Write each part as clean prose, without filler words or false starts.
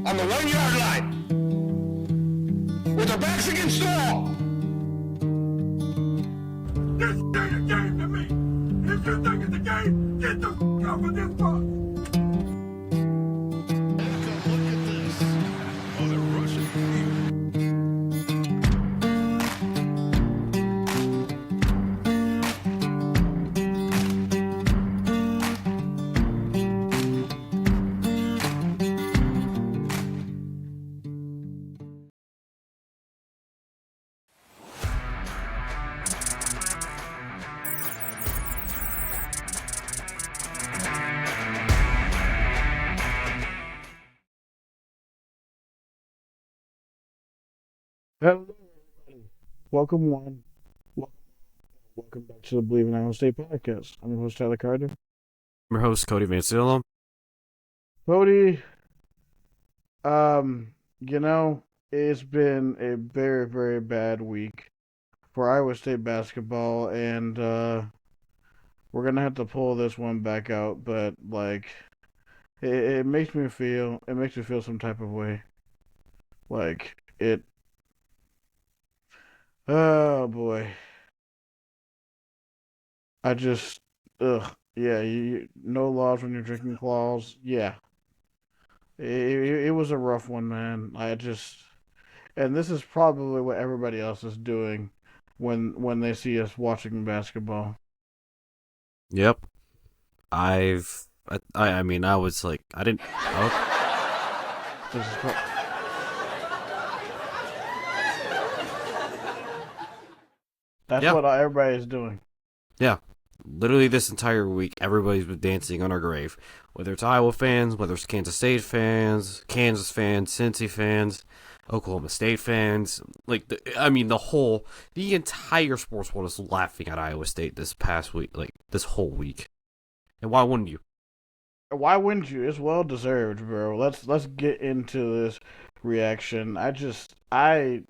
on the 1 yard line with their backs against the wall. This ain't a game to me. If you think it's a game, get the f*** off of this box. Look at this. Oh, they're rushing. Hello, everybody. Welcome back to the Bleav in Iowa State podcast. I'm your host, Tyler Carter. I'm your host, Cody Vancillo. Cody, it's been a very, very bad week for Iowa State basketball, and we're gonna have to pull this one back out. But it makes me feel some type of way. Like it. Oh boy. I just, ugh, yeah, no laws when you're drinking claws. Yeah, it was a rough one, man. And this is probably what everybody else is doing when they see us watching basketball. Yep. I mean, I was like, I didn't. Oh, This is That's Yeah. what everybody is doing. yeah. Literally this entire week, everybody's been dancing on our grave. Whether it's Iowa fans, whether it's Kansas State fans, Kansas fans, Cincy fans, Oklahoma State fans. The entire sports world is laughing at Iowa State this past week, like this whole week. And why wouldn't you? Why wouldn't you? It's well deserved, bro. Let's get into this reaction. I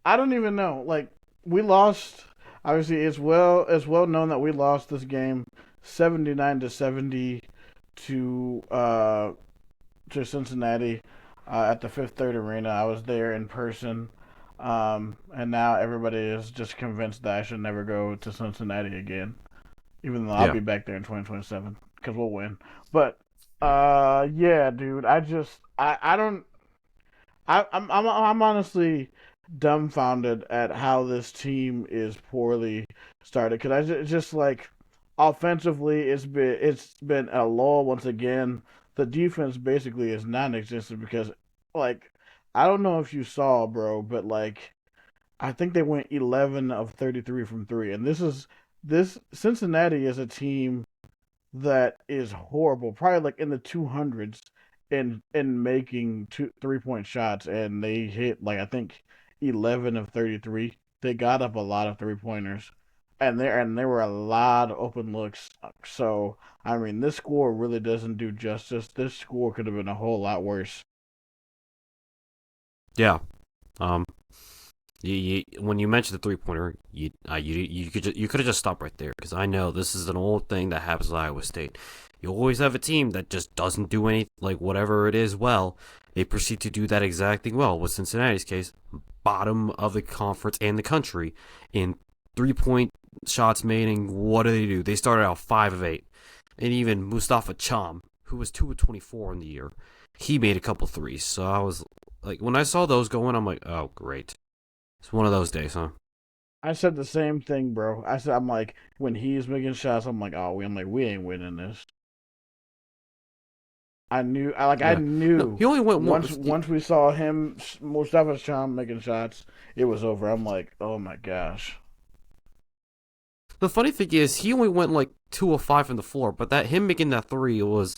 don't even know. Like, we lost. Obviously, it's well known that we lost this game 79-70 to Cincinnati at the Fifth Third Arena. I was there in person, and now everybody is just convinced that I should never go to Cincinnati again, even though I'll Yeah. be back there in 2027 because we'll win. But yeah, dude, I don't. I'm honestly dumbfounded at how this team is poorly started. Because just like offensively, it's been a lull once again. The defense basically is non-existent because, like, I don't know if you saw, bro, but like I think they went 11 of 33 from three, and this Cincinnati is a team that is horrible, probably like in the 200s in making 3-point shots, and they hit like I think 11 of 33. They got up a lot of 3-pointers, and there were a lot of open looks. So I mean, this score really doesn't do justice. This score could have been a whole lot worse. Yeah. Um. When you mentioned the 3-pointer, you could have just stopped right there, because I know this is an old thing that happens at Iowa State. You always have a team that just doesn't do any, like, whatever it is well. They proceed to do that exact thing well. With Cincinnati's case, bottom of the conference and the country in 3-point shots made. And what do? They started out 5 of 8, and even Mustafa Cham, who was 2 of 24 in the year, he made a couple threes. So I was like, when I saw those going, I'm like, oh great. It's one of those days, huh? I said the same thing, bro. I'm like, when he's making shots, I'm like, oh, we ain't winning this. I knew, I Yeah. knew. No, he only went Once we saw him, Mustafa Cham making shots, it was over. I'm like, oh my gosh. The funny thing is, he only went like 2 of 5 from the floor, but that him making that 3 was,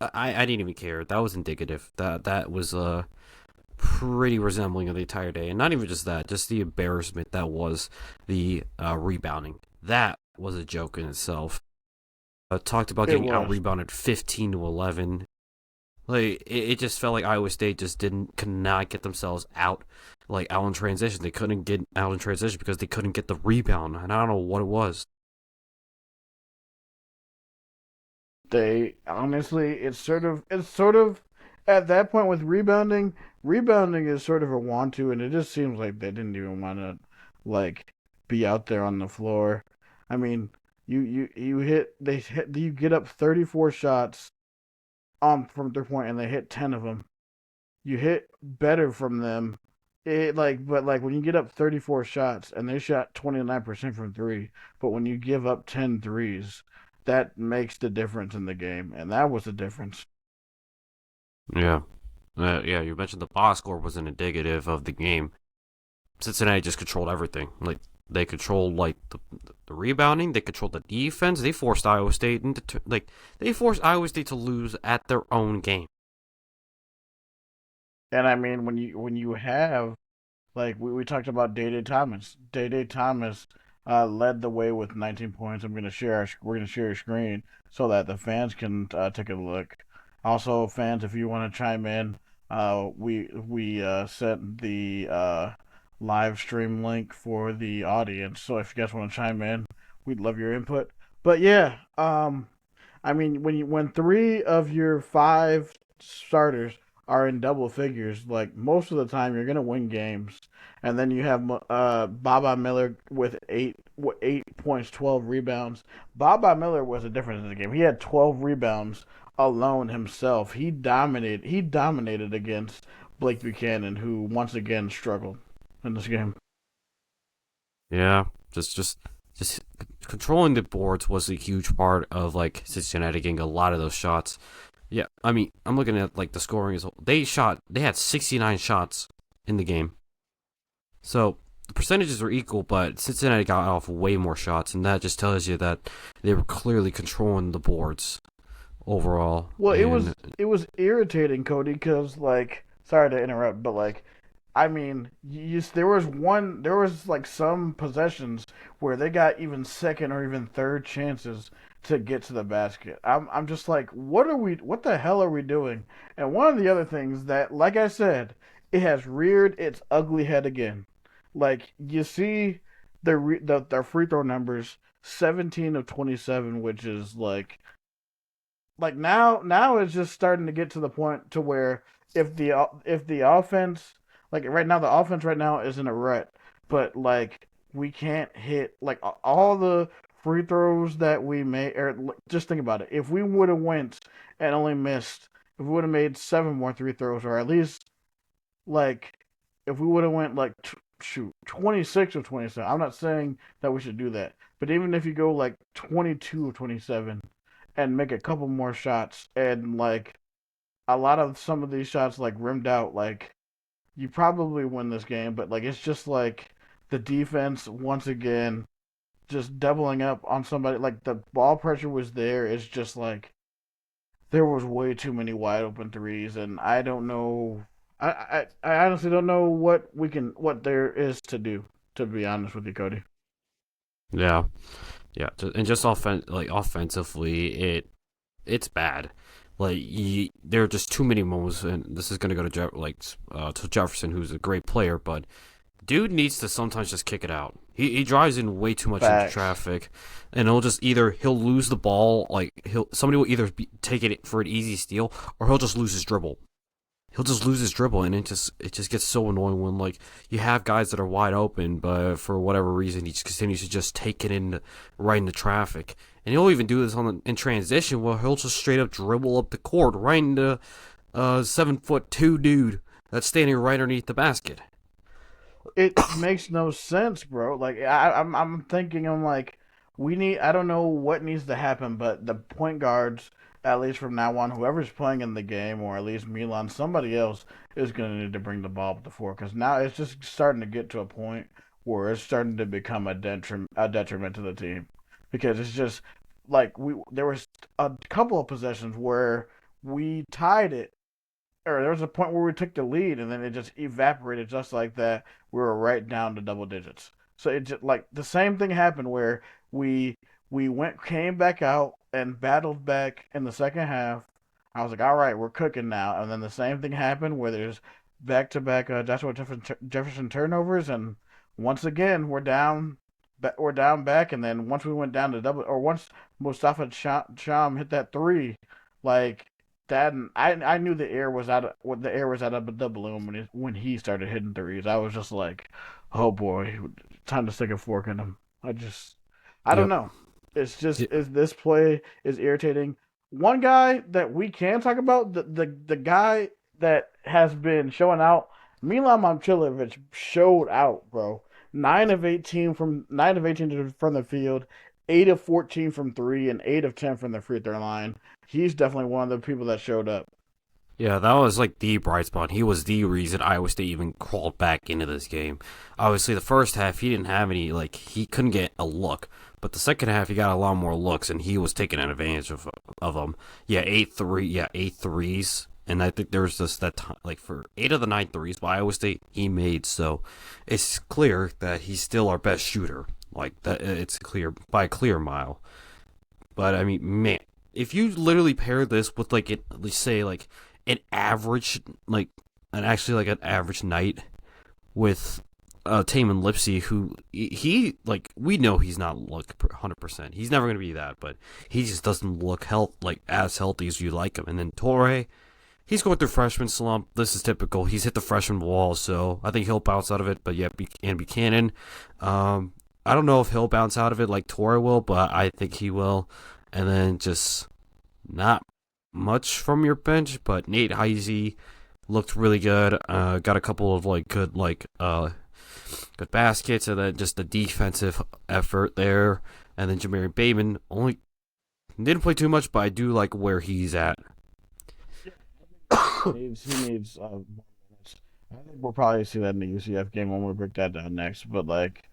I didn't even care. That was indicative. That was pretty resembling of the entire day, and not even just that, just the embarrassment that was the rebounding. That was a joke in itself. Talked about getting out rebounded 15-11. Like it just felt like Iowa State just could not get themselves out in transition. They couldn't get out in transition because they couldn't get the rebound, and I don't know what it was. They honestly, it's sort of at that point with rebounding is sort of a want to, and it just seems like they didn't even want to like be out there on the floor. I mean, you get up 34 shots on from 3 point, and they hit 10 of them. You hit better from them. But like when you get up 34 shots and they shot 29% from three, but when you give up 10 threes, that makes the difference in the game, and that was the difference. Yeah. Yeah, you mentioned the box score was an indicative of the game. Cincinnati just controlled everything. Like they controlled like the rebounding, they controlled the defense. They forced Iowa State into they forced Iowa State to lose at their own game. And I mean, when you have like we talked about Day Thomas. Day Thomas led the way with 19 points. We're gonna share a screen so that the fans can take a look. Also, fans, if you want to chime in, we sent the live stream link for the audience. So if you guys want to chime in, we'd love your input. But yeah, I mean, when three of your five starters are in double figures, like most of the time, you're gonna win games. And then you have Baba Miller with 8 points, 12 rebounds. Baba Miller was a difference in the game. He had 12 rebounds alone himself. He dominated against Blake Buchanan, who once again struggled in this game. Yeah, just controlling the boards was a huge part of like Cincinnati getting a lot of those shots. Yeah, I mean, I'm looking at like the scoring is they had 69 shots in the game. So the percentages are equal, but Cincinnati got off way more shots, and that just tells you that they were clearly controlling the boards overall. Well, And it was irritating, Cody, because like, sorry to interrupt, but like, I mean, there was like some possessions where they got even second or even third chances to get to the basket. I'm just like, what the hell are we doing? And one of the other things that, like I said, it has reared its ugly head again. Like you see the free throw numbers, 17 of 27, which is like now it's just starting to get to the point to where if the offense, like right now, the offense right now is in a rut, but like we can't hit like all the free throws that we made. Or just think about it: if we would have went and only missed, if we would have made seven more free throws, or at least like if we would have went like 26 of 27. I'm not saying that we should do that, but even if you go like 22 of 27 and make a couple more shots, and like a lot of some of these shots like rimmed out, like you probably win this game. But like it's just like the defense once again just doubling up on somebody. Like the ball pressure was there. It's just like there was way too many wide open threes, and I don't know. I honestly don't know what there is to do. To be honest with you, Cody. yeah, yeah, and just offensively, it's bad. Like there are just too many moments, and this is gonna go to to Jefferson, who's a great player, but dude needs to sometimes just kick it out. He drives in way too much into Facts. traffic, and he'll lose the ball. Like somebody will either take it for an easy steal, or he'll just lose his dribble. He'll just lose his dribble, and it just gets so annoying when like you have guys that are wide open, but for whatever reason he just continues to just take it in right into traffic, and he'll even do this in transition where he'll just straight up dribble up the court right into 7'2" dude that's standing right underneath the basket. It makes no sense, bro. Like I'm thinking, I'm like, we need. I don't know what needs to happen, but the point guards, at least from now on, whoever's playing in the game, or at least Milan, somebody else is going to need to bring the ball up the floor, because now it's just starting to get to a point where it's starting to become a detriment to the team, because it's just like there was a couple of possessions where we tied it, or there was a point where we took the lead and then it just evaporated just like that. We were right down to double digits. So it just like the same thing happened where we came back out and battled back in the second half. I was like, all right, we're cooking now. And then the same thing happened where there's back to back Joshua Jefferson turnovers, and once again we're down back. And then once we went down to double, or once Mustafa Sham hit that three, like that I knew the air was out of the balloon when he started hitting threes. I was just like, oh boy, time to stick a fork in him. I don't Yep. know. It's just Y- is this play is irritating. One guy that we can talk about, the guy that has been showing out, Milan Momcilovic showed out, bro. 9 of 18 from the field, 8 of 14 from three, and 8 of 10 from the free throw line. He's definitely one of the people that showed up. Yeah, that was like the bright spot. He was the reason Iowa State even crawled back into this game. Obviously, the first half he didn't have any, like he couldn't get a look, but the second half he got a lot more looks, and he was taking advantage of them. Yeah, 8 threes, and I think there was just that time, like for 8 of the 9 threes by Iowa State he made. So it's clear that he's still our best shooter. Like that, it's clear by a clear mile. But I mean, man, if you literally pair this with like it, let's say like an average, like an average night with Taman Lipsy, who he like we know he's not like 100%. He's never gonna be that, but he just doesn't look like as healthy as you like him. And then Torre, he's going through freshman slump. This is typical. He's hit the freshman wall, so I think he'll bounce out of it. But yeah, and Buchanan, I don't know if he'll bounce out of it like Torre will, but I think he will. And then just not much from your bench, but Nate Heisey looked really good. Got a couple of like good good baskets, and then just the defensive effort there. And then Jamari Bateman only didn't play too much, but I do like where he's at. He needs more minutes. I think we'll probably see that in the UCF game when we break that down next. But like,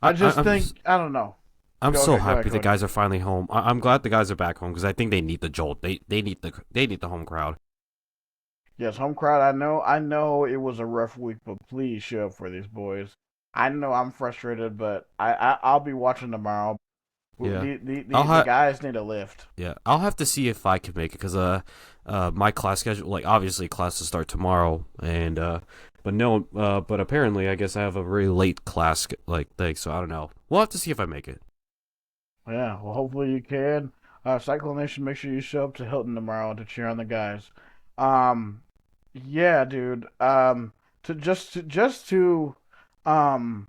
I just think I don't know. I'm Go so ahead, go happy ahead, the Cody. guys are finally home. I'm glad the guys are back home because I think they need the jolt. They need the home crowd. Yes, home crowd. I know it was a rough week, but please show up for these boys. I know I'm frustrated, but I'll be watching tomorrow. Yeah, The guys need a lift. I'll have to see if I can make it because my class schedule, like obviously classes start tomorrow, and but apparently I guess I have a really late class like thing, so I don't know. We'll have to see if I make it. Yeah, well, hopefully you can. Cyclone Nation, make sure you show up to Hilton tomorrow to cheer on the guys. Um, yeah, dude. To um,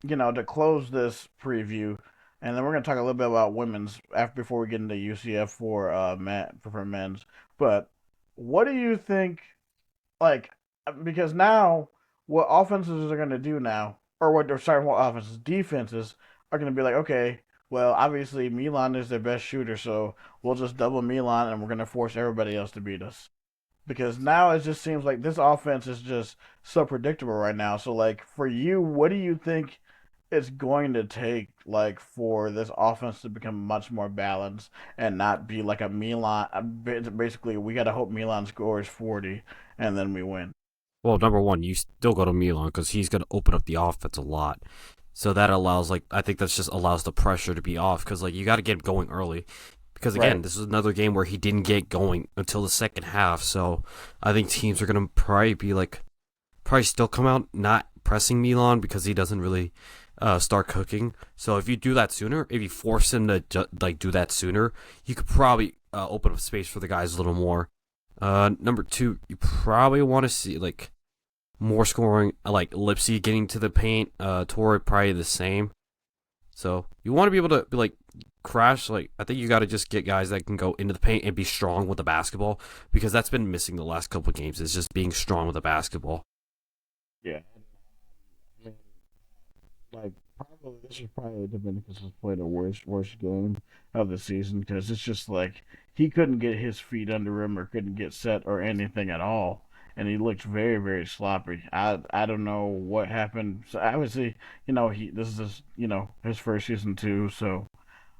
to close this preview, and then we're gonna talk a little bit about women's after before we get into UCF for men's. But what do you think? Like, because now what offenses are gonna do now, or what? Or sorry, what offenses? Defenses are gonna be like, okay, well, obviously Milan is their best shooter, so we'll just double Milan, and we're gonna force everybody else to beat us because now it just seems like this offense is just so predictable right now. So like for you, what do you think it's going to take like for this offense to become much more balanced and not be like a Milan? Basically, we got to hope Milan scores 40 and then we win. Well, number one, you still go to Milan because he's going to open up the offense a lot. So that allows, like, I think that's just allows the pressure to be off because, like, you got to get going early. Because, again, Right. this is another game where he didn't get going until the second half. So I think teams are going to probably be, like, probably still come out not pressing Milan because he doesn't really start cooking. So if you do that sooner, if you force him to, like, do that sooner, you could probably open up space for the guys a little more. Number two, you probably want to see, like, more scoring, like Lipsy getting to the paint, Torrey probably the same. So you want to be able to like crash. Like I think you got to just get guys that can go into the paint and be strong with the basketball because that's been missing the last couple of games. Is just being strong with the basketball. Yeah. Like probably this is probably Dominicus has played the worst game of the season because it's just like he couldn't get his feet under him or couldn't get set or anything at all, and he looked very sloppy. I don't know what happened. So obviously, he this is his first season too, so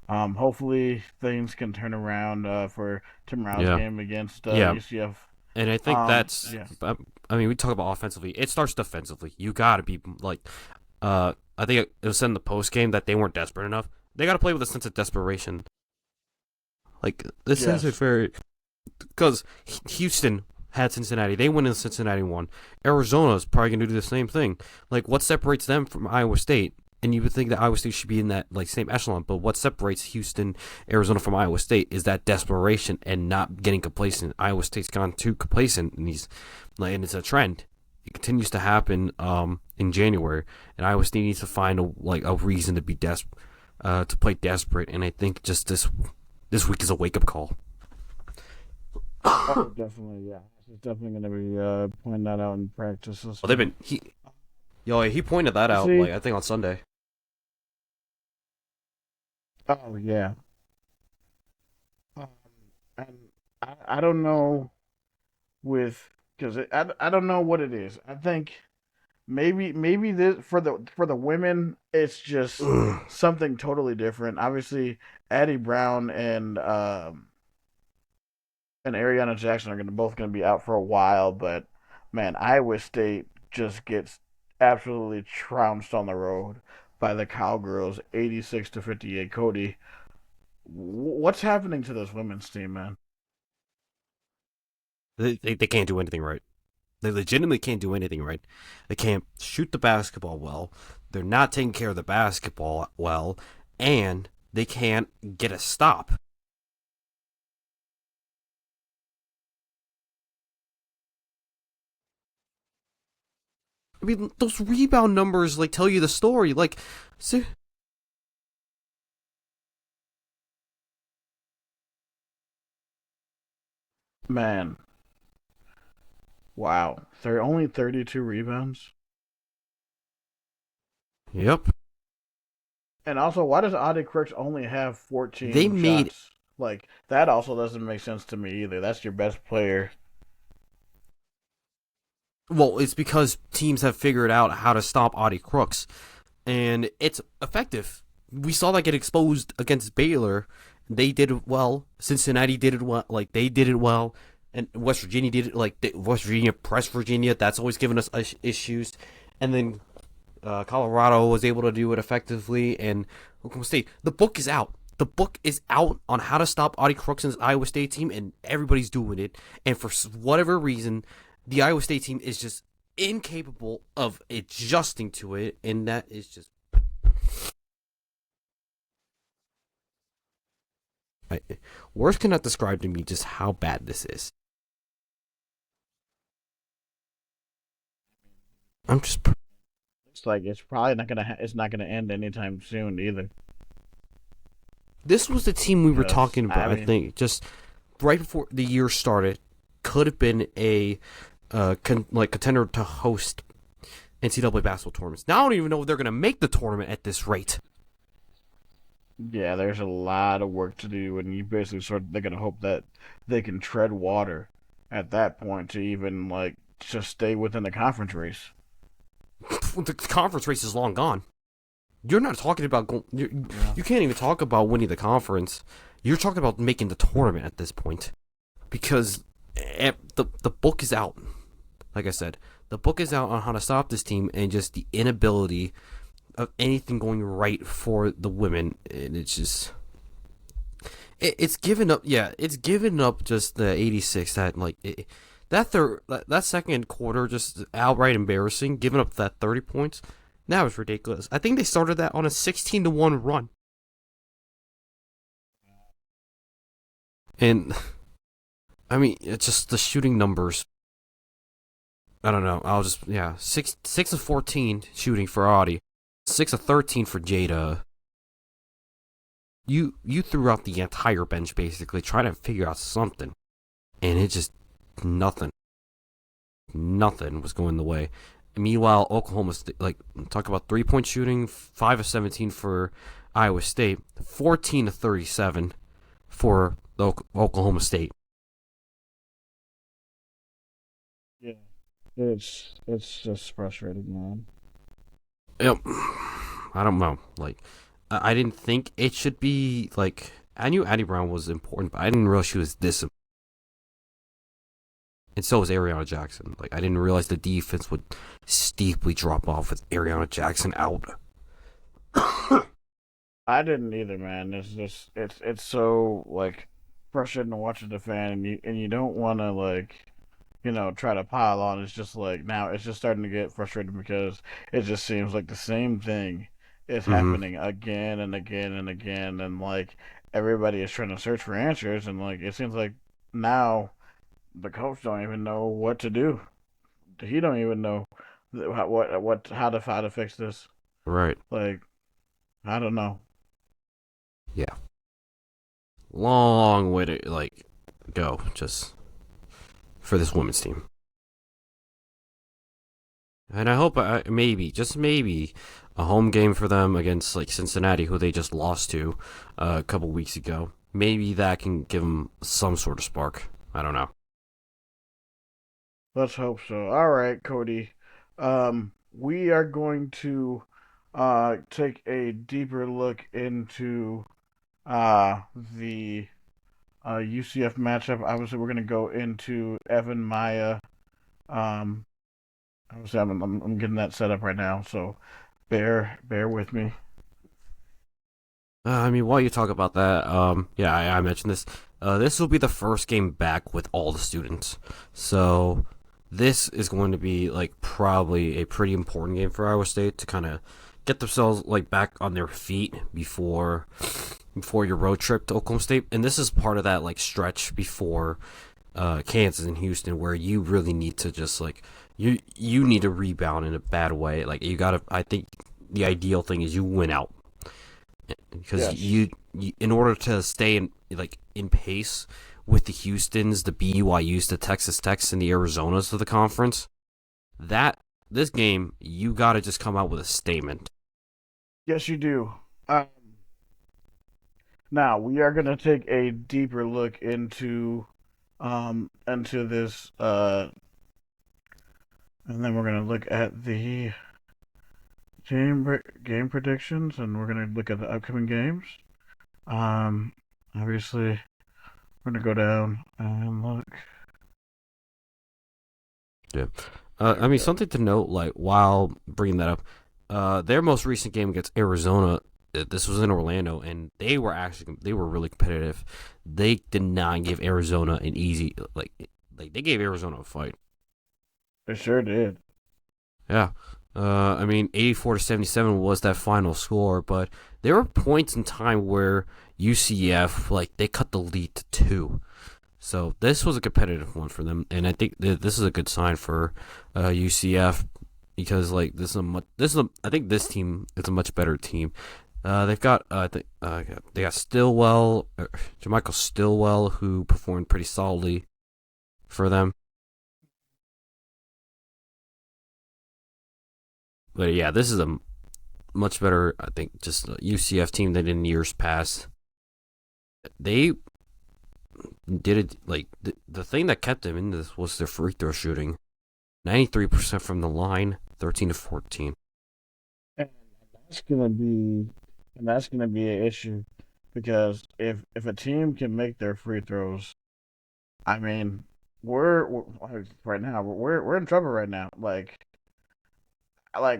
hopefully things can turn around for tomorrow's Yeah, game against yeah, UCF. and I think that's. Yeah. I mean, we talk about offensively. It starts defensively. You got to be like. I think it was said in the post game that they weren't desperate enough. They got to play with a sense of desperation. Like this sense of Yes. very because Houston had Cincinnati. They went in Cincinnati won. Arizona's probably going to do the same thing. Like, what separates them from Iowa State? and you would think that Iowa State should be in that like same echelon. But what separates Houston, Arizona from Iowa State is that desperation and not getting complacent. Iowa State's gone too complacent, and and it's a trend. It continues to happen in January, and Iowa State needs to find a reason to be to play desperate. And I think just this week is a wake up call. Oh, definitely, yeah. He's definitely going to be pointing that out in practice. Well, he pointed that out See? like I think on Sunday. Oh, yeah. Um, and I don't know because I don't know what it is. I think maybe this for the women it's just something totally different. Obviously, Addie Brown and Ariana Jackson are both gonna be out for a while, but man, Iowa State just gets absolutely trounced on the road by the Cowgirls, 86-58. Cody, what's happening to this women's team, man? They can't do anything right. They legitimately can't do anything right. They can't shoot the basketball well. They're not taking care of the basketball well, and they can't get a stop. I mean, those rebound numbers like tell you the story. Like, see, Man, wow, they're only 32 rebounds. yep. And also, why does Audie Crooks only have They 14 made shots? Like that also doesn't make sense to me either. That's your best player. well, it's because teams have figured out how to stop Audie Crooks, and it's effective. We saw that get exposed against Baylor. They did it well. Cincinnati did it well. Like they did it well, and West Virginia did it. Like West Virginia pressed Virginia. That's always given us issues. And then Colorado was able to do it effectively, and Oklahoma State. The book is out. The book is out on how to stop Audie Crooks and his Iowa State team, and everybody's doing it. And for whatever reason, the Iowa State team is just incapable of adjusting to it, and that is just. I, Words cannot describe to me just how bad this is. I'm just. It's like it's probably not gonna it's not gonna end anytime soon either. This was the team we were Yes, talking about. I I mean, think just right before the year started, could have been a contender to host NCAA basketball tournaments. Now I don't even know if they're going to make the tournament at this rate. yeah, there's a lot of work to do, and you basically they're gonna hope that they can tread water at that point to even like just stay within the conference race. The conference race is long gone. You're not talking about Yeah. you can't even talk about winning the conference. You're talking about making the tournament at this point because the book is out. Like I said, the book is out on how to stop this team and just the inability of anything going right for the women, and it's just it's given up. Yeah, it's given up just the 86 that that second quarter just outright embarrassing. Giving up that 30 points, that was ridiculous. I think they started that on a 16-1 run, and I mean it's just the shooting numbers. I don't know. I'll just 6 of 14 shooting for Audie, 6 of 13 for Jada. You threw out the entire bench basically trying to figure out something, and it just nothing was going the way. Meanwhile, Oklahoma State, like talk about 3-point shooting, 5 of 17 for Iowa State, 14 of 37 for Oklahoma State. Yeah, it's just frustrating, man. Yep. I don't know. Like, I didn't think it should be like. I knew Addie Brown was important, but I didn't realize she was this. And so was Ariana Jackson. Like, I didn't realize the defense would steeply drop off with Ariana Jackson out. I didn't either, man. It's just it's so like frustrating to watch as a fan, and you don't want to like try to pile on. It's just like now it's just starting to get frustrating because it just seems like the same thing is Mm-hmm. happening again and again and again, and like everybody is trying to search for answers, and like it seems like now the coach don't even know what to do. He don't even know how to fix this. Right. Like I don't know. Yeah. Long way to go just for this women's team. And I hope maybe, just maybe, a home game for them against like Cincinnati, who they just lost to a couple weeks ago. Maybe that can give them some sort of spark. I don't know. Let's hope so. All right, Cody. We are going to take a deeper look into the UCF matchup. Obviously, we're going to go into Evan Maya. Um, obviously, I'm getting that set up right now, so bear with me. I mean, while you talk about that, yeah, I mentioned this. This will be the first game back with all the students, so this is going to be like probably a pretty important game for Iowa State to kind of get themselves like back on their feet before your road trip to Oklahoma State. And this is part of that like stretch before Kansas and Houston, where you really need to just like you need to rebound in a bad way. Like you gotta. I think the ideal thing is you win out because Yes. you in order to stay in pace with the Houstons, the BYU's, the Texas Techs, and the Arizonas of the conference. That this game you got to just come out with a statement. Yes, you do. Now we are going to take a deeper look into this and then we're going to look at the game predictions, and we're going to look at the upcoming games. Um, Obviously, we're going to go down and look. Yeah. There I we mean, go. something to note, like, while bringing that up, their most recent game against Arizona, this was in Orlando, and they were really competitive. They did not give Arizona an easy, they gave Arizona a fight. They sure did. Yeah. I mean, 84-77 was that final score, but there were points in time where UCF, they cut the lead to 2. So this was a competitive one for them, and I think this is a good sign for UCF because I think this team is a much better team. They've got they got Stillwell, Jermichael Stillwell, who performed pretty solidly for them. But yeah, this is a much better, I think, just UCF team than in years past. They did it the thing that kept them in this was their free throw shooting, 93% from the line, 13 to 14. And that's gonna be and that's gonna be an issue because if a team can make their free throws, I mean, we're right now we're in trouble right now. Like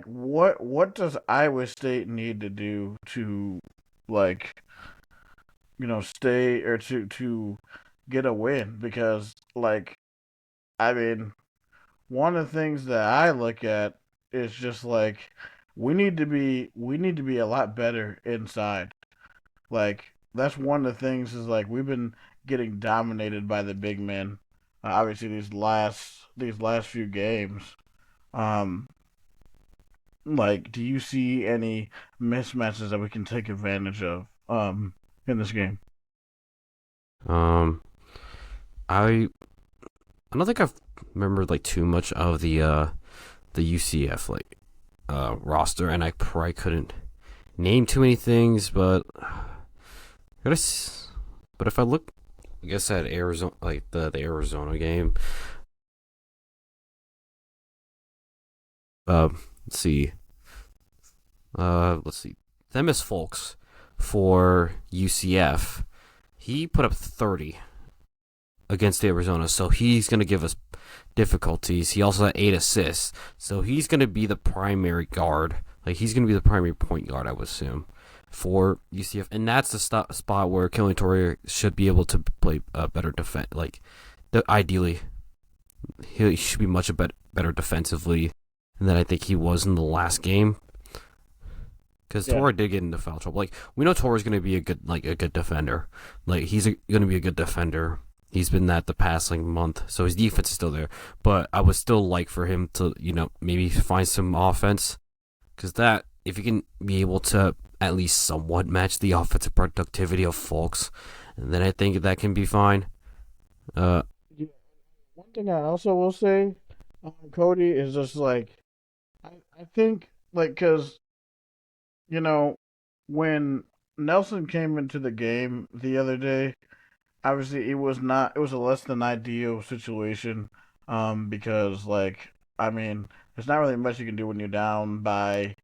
what does Iowa State need to do to like stay or to get a win? Because I mean, one of the things that I look at is just like we need to be a lot better inside. Like that's one of the things is like we've been getting dominated by the big men. Obviously, these last few games. Um, do you see any mismatches that we can take advantage of in this game? Um, I I don't think I've remembered too much of the UCF roster, and I probably couldn't name too many things, but but if I look, I guess at Arizona, the Arizona game, uh, let's see, Themis Folks for UCF, he put up 30 against Arizona, so he's gonna give us difficulties. He also had 8 assists, so he's gonna be the primary guard. He's gonna be the primary point guard, I would assume, for UCF, and that's the spot where Kelly Torrey should be able to play better defense. Ideally, he should be much better defensively than I think he was in the last game. Because Yeah. Torre did get into foul trouble. Like we know Torre's going to be a good defender. Like he's going to be a good defender. He's been that the past like month, so his defense is still there. But I would still like for him to maybe find some offense, because that if you can be able to at least somewhat match the offensive productivity of Fulks, then I think that can be fine. Yeah. One thing I also will say, Cody, is just like I think like because you know when Nelson came into the game the other day, obviously it was a less than ideal situation, because like I mean there's not really much you can do when you're down by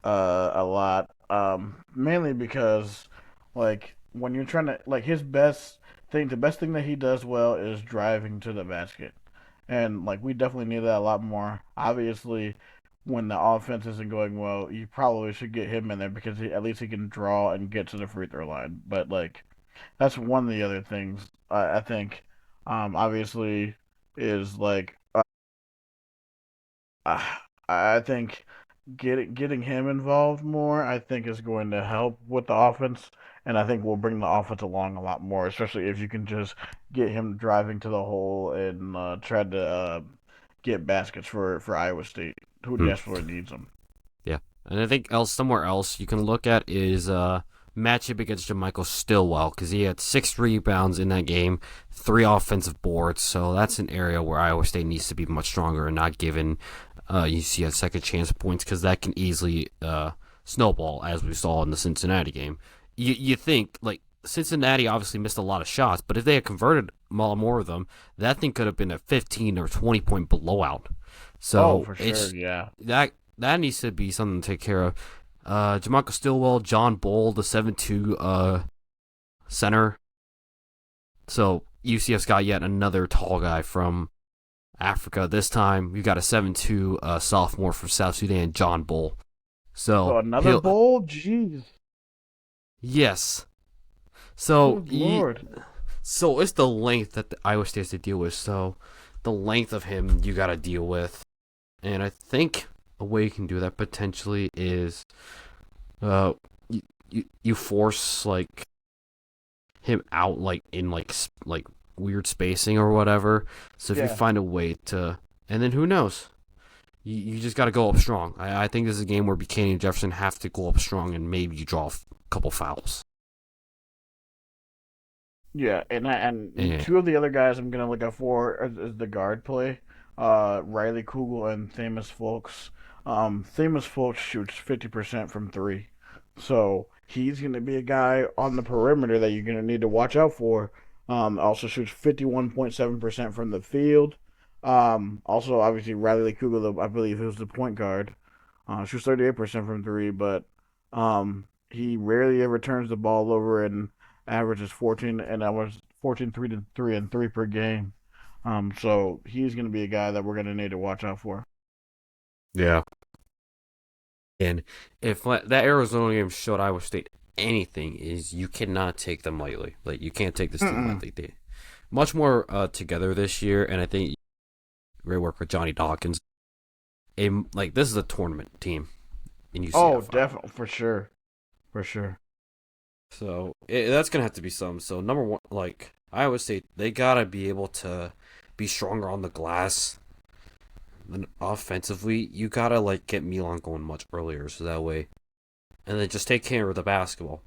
a lot. Mainly because like when you're trying to like the best thing that he does well is driving to the basket, and like we definitely need that a lot more. Obviously, when the offense isn't going well, you probably should get him in there because at least he can draw and get to the free throw line. But like that's one of the other things I think. Obviously, is like uh, I think getting him involved more, I think, is going to help with the offense, and I think will bring the offense along a lot more, especially if you can just get him driving to the hole and try to get baskets for Iowa State, who Hmm. desperately needs them. Yeah, and I think somewhere else you can look at is matchup against Jamichael Stillwell, because he had 6 rebounds in that game, 3 offensive boards. So that's an area where Iowa State needs to be much stronger and not giving UCF second chance points, because that can easily snowball, as we saw in the Cincinnati game. You think like Cincinnati obviously missed a lot of shots, but if they had converted more of them, that thing could have been a 15 or 20 point blowout. Oh, So for sure, it's yeah. that needs to be something to take care of. Jamarcus Stillwell, John Bull, the 7'2" center. So UCF's got yet another tall guy from Africa. This time we got a 7'2" sophomore from South Sudan, John Bull. So So another he'll bowl, jeez, yes. So good lord. so it's the length that the Iowa State has to deal with. So the length of him you got to deal with, and I think a way you can do that potentially is you force like him out like in like weird spacing or whatever. So if you Yeah, find a way to, and then who knows, you just got to go up strong. I think this is a game where Buchanan and Jefferson have to go up strong, and maybe you draw a couple fouls. yeah, and Yeah. two of the other guys I'm gonna look out for is the guard play. Riley Kugel and Thamus Folks. Thamus Folks shoots 50% from three, so he's gonna be a guy on the perimeter that you're gonna need to watch out for. Also shoots 51.7% from the field. Also obviously Riley Kugel, I believe, who's the point guard. Shoots 38% from three, but he rarely ever turns the ball over and averages 14 and I was 14 3 and 3 per game. So he's going to be a guy that we're going to need to watch out for. Yeah. And if that Arizona game showed Iowa State anything, is you cannot take them lightly. Like you can't take this team Mm-mm. lightly. They much more together this year, and I think great work with Johnny Dawkins. Like this is a tournament team in UCF. Oh, definitely for sure, for sure. So that's gonna have to be some. So number one, like Iowa State, they gotta be able to be stronger on the glass. Then offensively, you gotta like get Milan going much earlier, so that way, and then just take care of the basketball,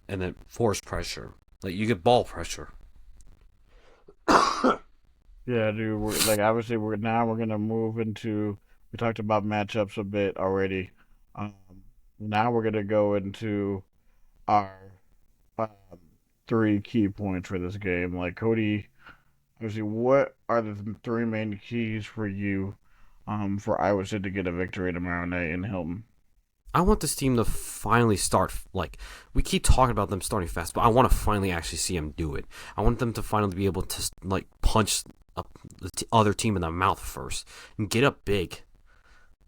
and then force pressure. Like you get ball pressure. Yeah, dude. Like obviously we're gonna move into. We talked about matchups a bit already. Um, Now we're gonna go into our um, three key points for this game. Like Cody, obviously, what are the three main keys for you, for Iowa State to get a victory tomorrow night in Hilton? I want this team to finally start. Like we keep talking about them starting fast, but I want to finally actually see them do it. I want them to finally be able to like punch the other team in the mouth first and get up big.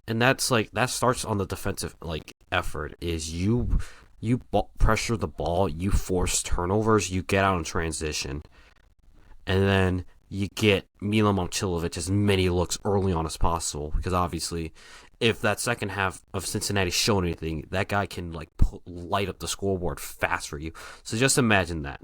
And that's like that starts on the defensive like effort. Is you pressure the ball, you force turnovers, you get out in transition, and then you get Milo Momcilovic as many looks early on as possible, because obviously, if that second half of Cincinnati showed anything, that guy can like light up the scoreboard fast for you. So just imagine that.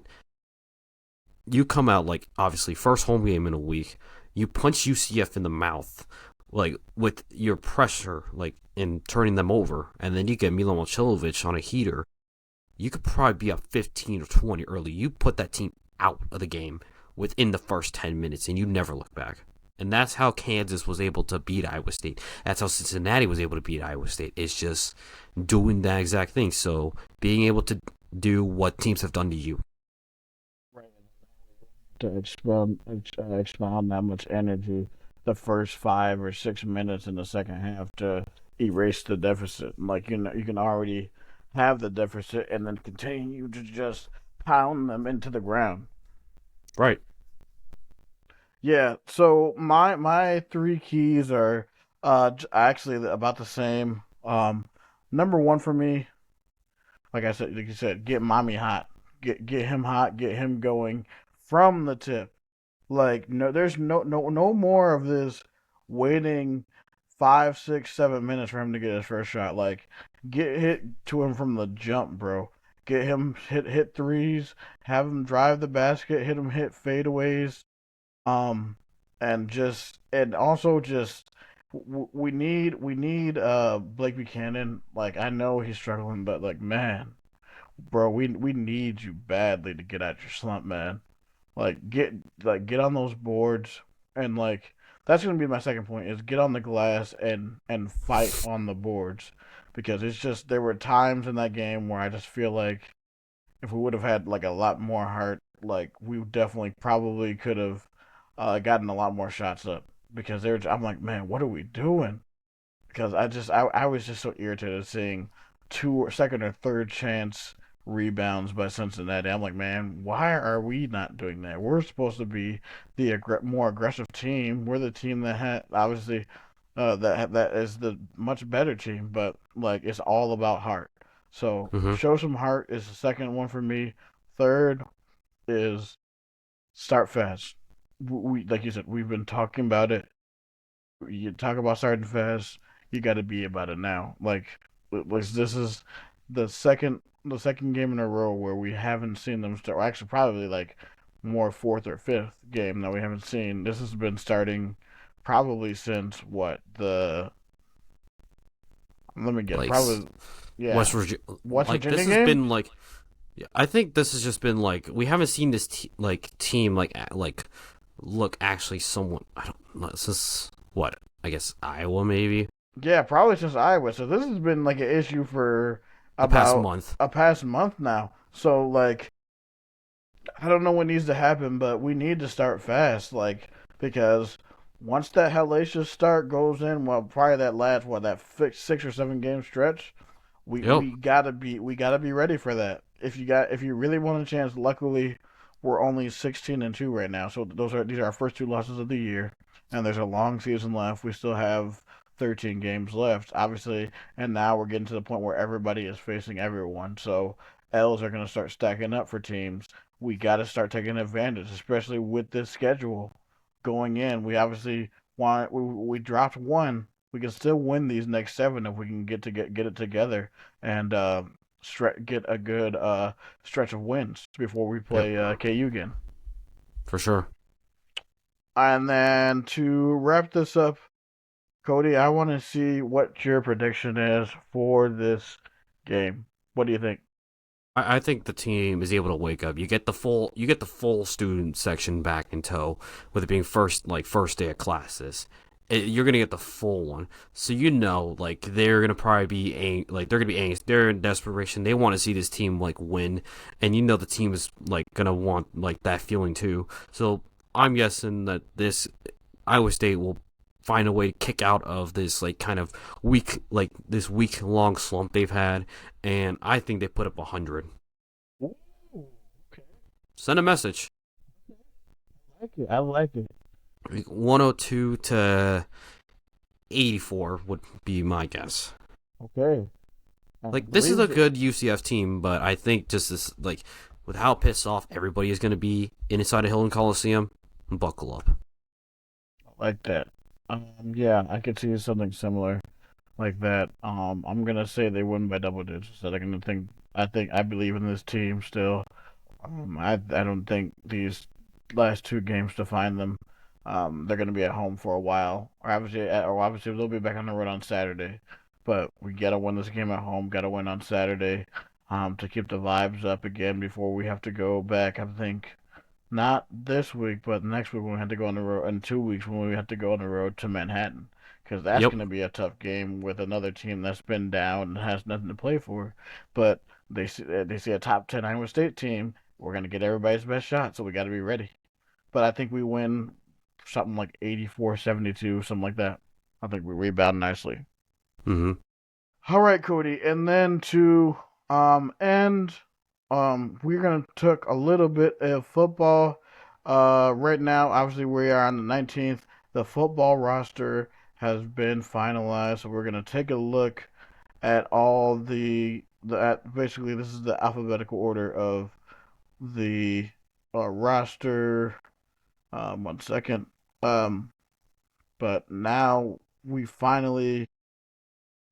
You come out like obviously first home game in a week, you punch UCF in the mouth, like with your pressure, like in turning them over, and then you get Milo Momcilovic on a heater. You could probably be up 15 or 20 early. You put that team out of the game within the first 10 minutes, and you never look back. And that's how Kansas was able to beat Iowa State. That's how Cincinnati was able to beat Iowa State. It's just doing that exact thing. So being able to do what teams have done to you. To expound that much energy the first 5 or 6 minutes in the second half to erase the deficit. Like, you can already have the deficit and then continue to just pound them into the ground. Right. Yeah, so my three keys are actually about the same. Number one for me, like you said, get mommy hot, get him hot, get him going from the tip. Like, no, there's no more of this waiting 5, 6, 7 minutes for him to get his first shot. Like, get hit to him from the jump, bro. Get him hit threes, have him drive the basket, hit fadeaways, um, and also just we need Blake Buchanan. Like, I know he's struggling, but like, man, bro, we need you badly to get out your slump, man. Get on those boards, and like, that's gonna be my second point is get on the glass and fight on the boards, because it's just there were times in that game where I just feel like if we would have had like a lot more heart, like we definitely probably could have gotten a lot more shots up, because I'm like, man, what are we doing? Because I was just so irritated seeing second or third chance rebounds by Cincinnati. I'm like, man, why are we not doing that? We're supposed to be the more aggressive team. We're the team that had obviously that is the much better team, but like it's all about heart. So Mm-hmm. show some heart is the second one for me. Third is start fast. We like you said, we've been talking about it. You talk about starting fast, you got to be about it now. Like this is the second game in a row where we haven't seen them start. Well, actually, probably like more fourth or fifth game that we haven't seen. This has been starting probably since what the let me guess, Like probably yeah, West Virginia, West like Virginia this has game. been like, yeah, I think this has just been like we haven't seen this team like look actually somewhat. I don't know. This is what I guess Iowa maybe Yeah, probably since Iowa. So this has been like an issue for the past about month. a past month now. So like I don't know what needs to happen, but we need to start fast, like because once that hellacious start goes in, well, probably that last 6 or 7 game stretch, we Yep. we gotta be ready for that. If you really want a chance, luckily we're only 16-2 right now, so these are our first two losses of the year, and there's a long season left. We still have 13 games left, obviously, and now we're getting to the point where everybody is facing everyone. So L's are going to start stacking up for teams. We got to start taking advantage, especially with this schedule going in. We obviously we dropped one. We can still win these next seven if we can get it together and get a good stretch of wins before we Yep. play KU again. For sure. And then to wrap this up, Cody, I want to see what your prediction is for this game. What do you think? I think the team is able to wake up. You get the full student section back in tow, with it being first day of classes. You're gonna get the full one, so like they're gonna probably be they're gonna be anxious. They're in desperation. They want to see this team like win, and the team is like gonna want like that feeling too. So I'm guessing that this Iowa State will find a way to kick out of this like kind of week long slump they've had, and I think they put up 100. Ooh, okay. Send a message. I like it. I like it. 102 to 84 would be my guess. Okay. Like this is a good UCF team, but I think just this like with how pissed off everybody is going to be inside of Hilton Coliseum, Buckle up. Like that. Yeah, I could see something similar like that. I'm gonna say they win by double digits. That I Bleav in this team still. I don't think these last two games define them. They're gonna be at home for a while, or obviously they'll be back on the road on Saturday. But we gotta win this game at home. Gotta win on Saturday, to keep the vibes up again before we have to go back. I think not this week, but next week when we have to go on the road, in 2 weeks when we have to go on the road to Manhattan, because that's Yep. going to be a tough game with another team that's been down and has nothing to play for. But they see a top 10 Iowa State team. We're going to get everybody's best shot, so we got to be ready. But I think we win something like 84-72, something like that. I think we rebound nicely. Mm-hmm. All right, Cody, and then to end, we're gonna talk a little bit of football. Right now, obviously, we are on the 19th. The football roster has been finalized, so we're gonna take a look at all basically this is the alphabetical order of the roster. 1 second. Um, but now we finally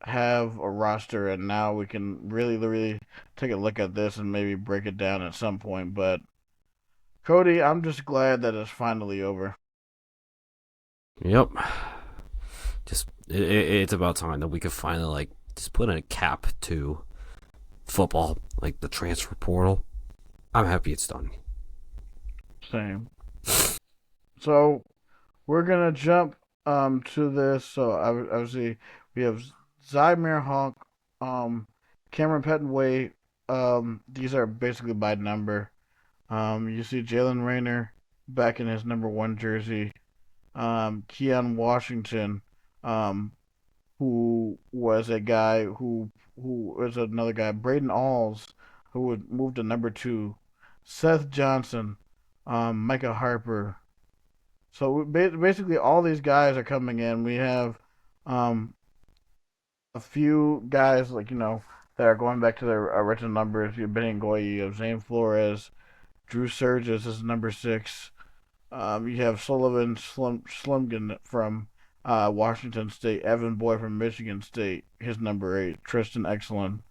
have a roster, and now we can really take a look at this and maybe break it down at some point. But Cody, I'm just glad that it's finally over. Yep. It's about time that we could finally like just put in a cap to football, like the transfer portal. I'm happy it's done. Same. So we're gonna jump to this. So obviously we have Zymir Honk, Cameron Pettenway. These are basically by number. You see Jalen Rayner back in his number one jersey. Keon Washington, um, who was a guy who was another guy. Braden Alls, who would move to number two. Seth Johnson, Micah Harper. So basically, all these guys are coming in. We have um, a few guys that are going back to their original numbers. You have Benny Goye, you have Zane Flores, Drew Surges is number six. You have Sullivan Slumgen from Washington State, Evan Boyd from Michigan State, his number eight, Tristan Exelon,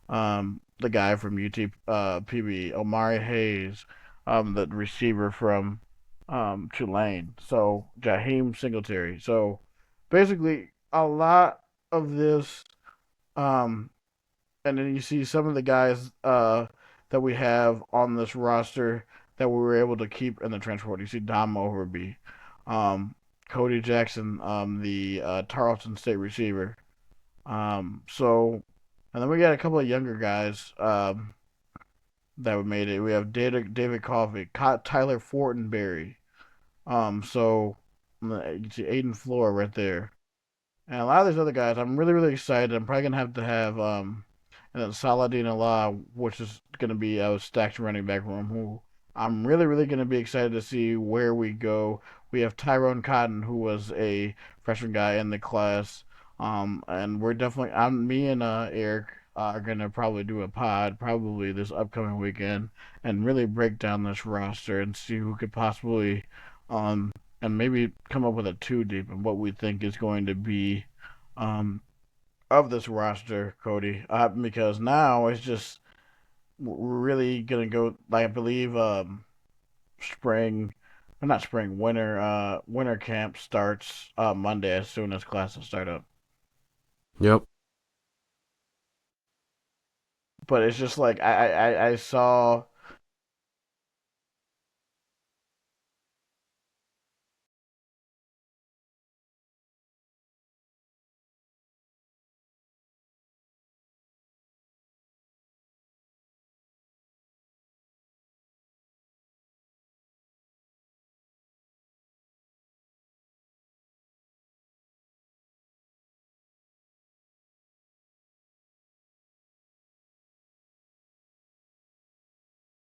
the guy from UT PB, Omari Hayes, the receiver from Tulane, so Jaheim Singletary. So basically, a lot of this, um, and then you see some of the guys that we have on this roster that we were able to keep in the transfer portal. You see Dom Overby, um, Cody Jackson, the Tarleton State receiver. So, and then we got a couple of younger guys that we made it. We have David Coffey, Tyler Fortenberry. So you see Aiden Flora right there. And a lot of these other guys, I'm really excited. I'm probably gonna have to have and then Saladin Allah, which is gonna be a stacked running back room. Who I'm really gonna be excited to see where we go. We have Tyrone Cotton, who was a freshman guy in the class, and we're definitely me and Eric are gonna probably do a pod probably this upcoming weekend and really break down this roster and see who could possibly um and maybe come up with a two deep and what we think is going to be um, of this roster, Cody. Because now it's just we're really gonna go. Like I Bleav spring, or not spring, winter. Winter camp starts Monday as soon as classes start up. Yep. But it's just like I saw.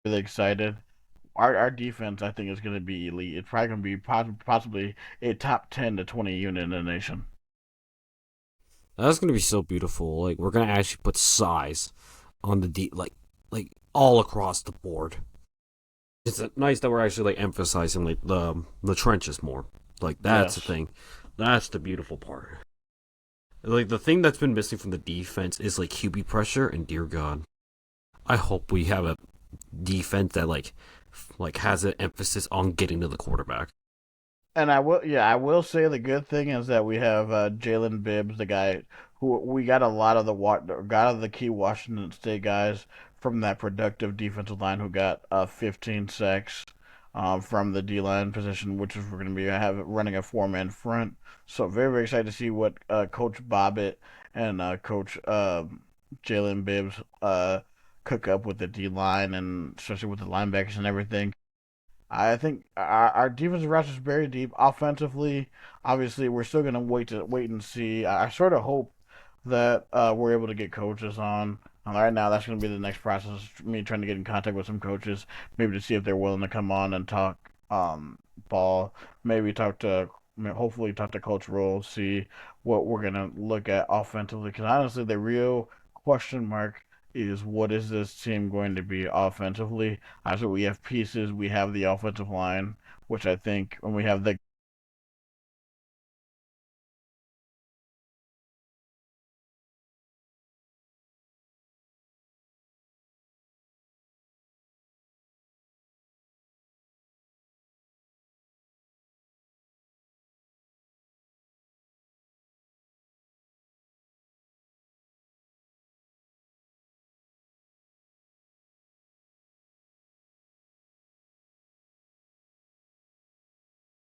Really excited. Our defense, I think, is going to be elite. It's probably going to be possibly a top 10 to 20 unit in the nation. That's gonna be so beautiful. Like we're gonna actually put size on the like all across the board. It's nice that we're actually like emphasizing like the trenches more. Like that's the Yes. thing. That's the beautiful part. Like the thing that's been missing from the defense is like QB pressure, and dear God, I hope we have a defense that like has an emphasis on getting to the quarterback. And I will say the good thing is that we have Jalen Bibbs, the guy who we got a lot of the key Washington State guys from that productive defensive line who got 15 sacks from the D line position, which is we're going to be running a 4-man front. So very excited to see what Coach Bobbitt and Coach Jalen Bibbs cook up with the D line and especially with the linebackers and everything. I think our defensive roster is very deep. Offensively, obviously, we're still gonna wait and see. I sort of hope that we're able to get coaches on. Right now, that's gonna be the next process. Me trying to get in contact with some coaches, maybe to see if they're willing to come on and talk ball. Maybe hopefully talk to Coach Rule, see what we're gonna look at offensively. Because honestly, the real question mark is what is this team going to be offensively? So we have pieces. We have the offensive line, which I think when we have the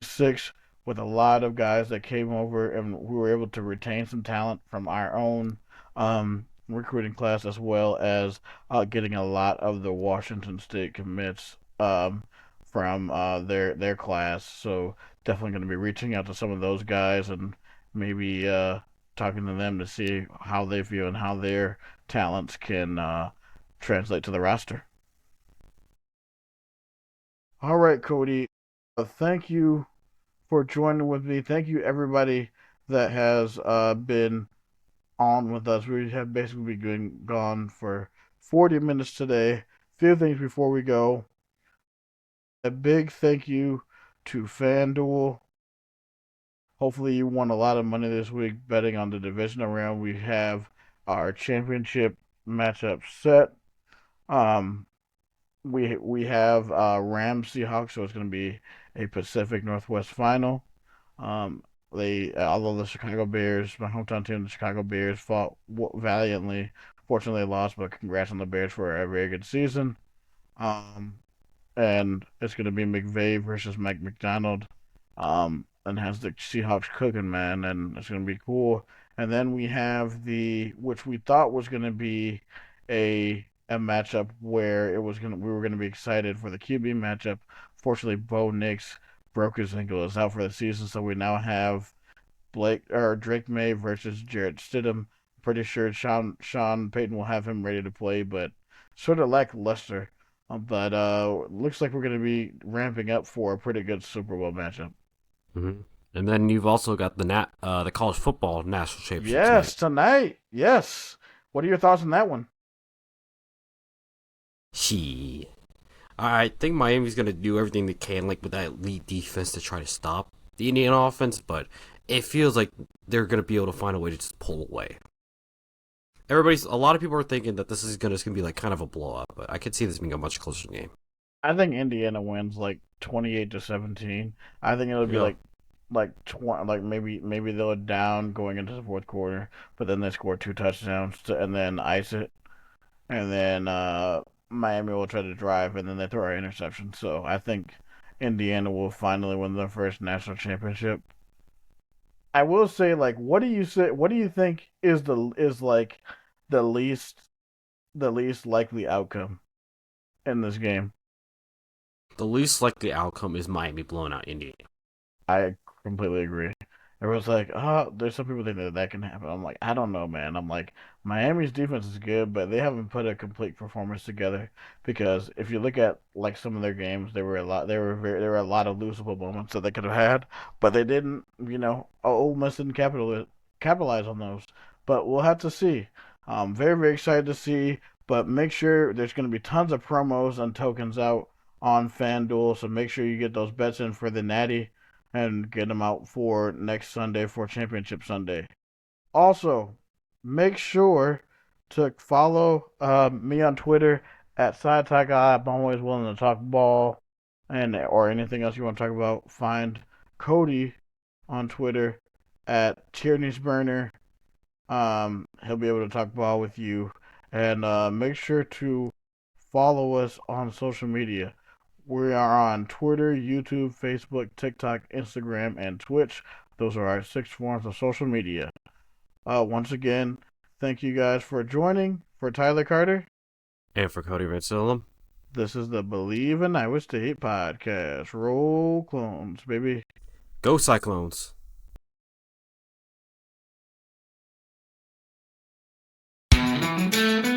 6 with a lot of guys that came over, and we were able to retain some talent from our own recruiting class as well as getting a lot of the Washington State commits from their class. So definitely going to be reaching out to some of those guys and maybe talking to them to see how they feel and how their talents can translate to the roster. All right, Cody. Thank you for joining with me. Thank you, everybody that has been on with us. We have basically been gone for 40 minutes today. Few things before we go. A big thank you to FanDuel. Hopefully, you won a lot of money this week betting on the divisional round. We have our championship matchup set. Um, we have Rams Seahawks, so it's going to be a Pacific Northwest final. Um, although the Chicago Bears, my hometown team, the Chicago Bears, fought valiantly. Fortunately, they lost, but congrats on the Bears for a very good season. Um, and it's going to be McVay versus Mike McDonald. And has the Seahawks cooking, man, and it's going to be cool. And then we have which we thought was going to be a matchup where we were going to be excited for the QB matchup. Fortunately, Bo Nix broke his ankle, is out for the season, so we now have Drake May versus Jarrett Stidham. Pretty sure Sean Payton will have him ready to play, but sort of lackluster. But looks like we're going to be ramping up for a pretty good Super Bowl matchup. Mm-hmm. And then you've also got the college football national championship Yes, tonight. tonight. Yes. What are your thoughts on that one? She. I think Miami's gonna do everything they can, like with that elite defense, to try to stop the Indiana offense, but it feels like they're gonna be able to find a way to just pull away. A lot of people are thinking that this is gonna be like kind of a blowout, but I could see this being a much closer game. I think Indiana wins like 28-17. I think it'll be Yeah. like maybe they're down going into the fourth quarter, but then they score two touchdowns and then ice it, and then Miami will try to drive and then they throw an interception. So I think Indiana will finally win their first national championship. I will say, like, what do you say? What do you think is like the least the least likely outcome in this game? The least likely outcome is Miami blowing out Indiana. I completely agree. Everyone's like, oh, there's some people think that can happen. I'm like, I don't know, man. I'm like, Miami's defense is good, but they haven't put a complete performance together. Because if you look at like some of their games, there were a lot of losable moments that they could have had, but they didn't. Ole Miss didn't capitalize on those. But we'll have to see. I'm very excited to see. But make sure there's going to be tons of promos and tokens out on FanDuel. So make sure you get those bets in for the Natty and get them out for next Sunday for Championship Sunday. Also, make sure to follow me on Twitter at SideTigeEye. I'm always willing to talk ball and or anything else you want to talk about. Find Cody on Twitter at Tierney's Burner. He'll be able to talk ball with you. And make sure to follow us on social media. We are on Twitter, YouTube, Facebook, TikTok, Instagram, and Twitch. Those are our 6 forms of social media. Once again, thank you guys for joining. For Tyler Carter. And for Cody Redstillum. This is the Bleav in Iowa State podcast. Roll clones, baby. Go Cyclones. Thank you.